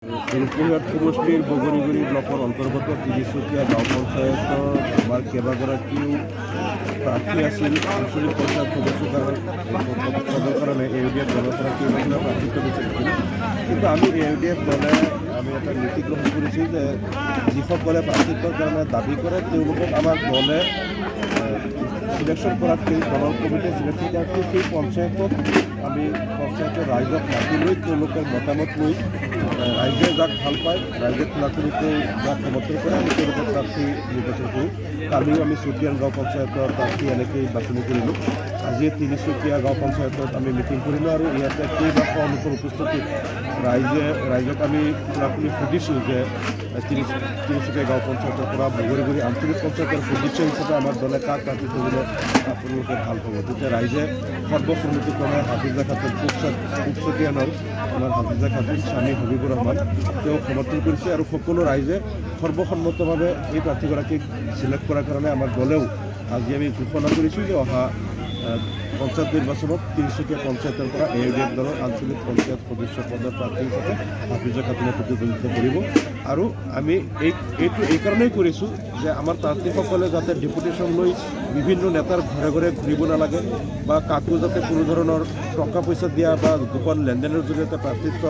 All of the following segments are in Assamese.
শিল্পীহাট সমষ্টিৰ বগৰীগুৰি ব্লকৰ অন্তৰ্গত তিনিচুকীয়া গাঁও পঞ্চায়তৰ আমাৰ কেইবাগৰাকীও প্ৰাৰ্থী আছিল আঞ্চলিক পঞ্চায়ত সদস্যৰ কাৰণে AUDF দলৰ পৰা কেইবাজনো প্ৰাৰ্থিত্ব বিচাৰিছিল। কিন্তু আমি AUDF দলে আমি এটা নীতি গ্ৰহণ কৰিছোঁ যে যিসকলে প্ৰাৰ্থিত্বৰ কাৰণে দাবী কৰে তেওঁলোকক আমাৰ দলে সিলেকশ্যন কৰাতকৈ দলৰ কমিটিয়ে সিলেকশ্যন কৰাতকৈ সেই পঞ্চায়তত আমি পঞ্চায়তৰ ৰাইজক মাতি লৈ তেওঁলোকৰ মতামত লৈ ৰাইজে যাক ভাল পায় ৰাইজে খোলাখুলিকৈ যাক সমৰ্থন কৰে আমি তেওঁলোকৰ প্ৰাৰ্থী নিৰ্বাচন কৰোঁ। কালিও আমি চুতীয়ান গাঁও পঞ্চায়তৰ প্ৰাৰ্থী এনেকৈ বাছনি কৰিলোঁ। আজি তিনিচুকীয়া গাঁও পঞ্চায়তত আমি মিটিং কৰিলোঁ আৰু ইয়াতে কেইবাশ লোকৰ উপস্থিতিত ৰাইজক আমি খোলাখুলি সুধিছোঁ যে তিনিচুকীয়া গাঁও পঞ্চায়তৰ পৰা বগৰীগুৰি আঞ্চলিক পঞ্চায়তৰ সদস্য হিচাপে আমাৰ দলে কাক প্ৰাৰ্থী কৰিলে আপোনালোকে ভাল পাব। তেতিয়া ৰাইজে সৰ্বসন্মতিক্ৰমে হাফিজা খাতুন চুতীয়ানৰ আমাৰ হাফিজা খাতুন স্বামী হবিবুৰ ৰহমান তেওঁক সমৰ্থন কৰিছে আৰু সকলো ৰাইজে সৰ্বসন্মতভাৱে এই প্ৰাৰ্থীগৰাকীক চিলেক্ট কৰাৰ কাৰণে আমাৰ দলেও আজি আমি ঘোষণা কৰিছোঁ যে অহা পঞ্চায়ত নিৰ্বাচনত তিনিচুকীয়া পঞ্চায়তৰ পৰা AUDF দলৰ আঞ্চলিক পঞ্চায়ত সদস্য পদৰ প্ৰাৰ্থী হিচাপে হাফিজা খাতুনে প্ৰতিদ্বন্দ্বিতা কৰিব। আৰু আমি এইটো এই কাৰণেই কৰিছোঁ যে আমাৰ প্ৰাৰ্থীসকলে যাতে ডেপুটেশ্যন লৈ বিভিন্ন নেতাৰ ঘৰে ঘৰে ঘূৰিব নালাগে বা কাকো যাতে কোনো ধৰণৰ টকা পইচা দিয়া বা গোপন লেনদেনৰ জৰিয়তে প্ৰাৰ্থিত্ব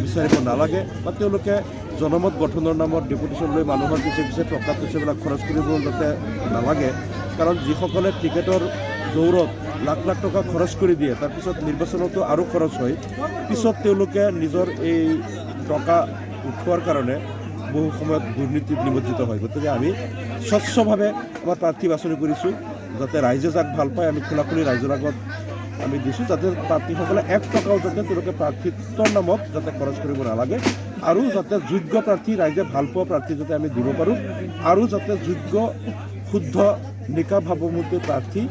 বিচাৰিব নালাগে বা তেওঁলোকে জনমত গঠনৰ নামত ডেপুটেশ্যন লৈ মানুহৰ পিছে পিছে টকা পইচাবিলাক খৰচ কৰিব যাতে নালাগে। কাৰণ যিসকলে টিকেটৰ দৌৰত লাখ লাখ টকা খৰচ কৰি দিয়ে তাৰপিছত নিৰ্বাচনতো আৰু খৰচ হয়, পিছত তেওঁলোকে নিজৰ এই টকা উঠোৱাৰ কাৰণে বহু সময়ত দুৰ্নীতিত নিমজ্জিত হয়। গতিকে আমি স্বচ্ছভাৱে আমাৰ প্ৰাৰ্থী বাছনি কৰিছোঁ যাতে ৰাইজে যাক ভাল পায় আমি খোলাখুলি ৰাইজৰ আগত আমি দিছোঁ যাতে প্ৰাৰ্থীসকলে 1 টকাও যাতে তেওঁলোকে প্ৰাৰ্থিত্বৰ নামত যাতে খৰচ কৰিব নালাগে আৰু যাতে যোগ্য প্ৰাৰ্থী ৰাইজে ভাল পোৱা প্ৰাৰ্থী যাতে আমি দিব পাৰোঁ আৰু যাতে যোগ্য শুদ্ধ নিকা ভাৱমূৰ্তি প্ৰাৰ্থী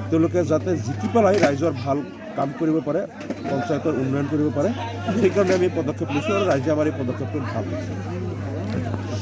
তেওঁলোকে যাতে জিকি পেলাই ৰাইজৰ ভাল কাম কৰিব পাৰে, পঞ্চায়তৰ উন্নয়ন কৰিব পাৰে, সেইকাৰণে আমি পদক্ষেপ লৈছোঁ আৰু ৰাইজে আমাৰ এই পদক্ষেপটোত ভাল পাইছে।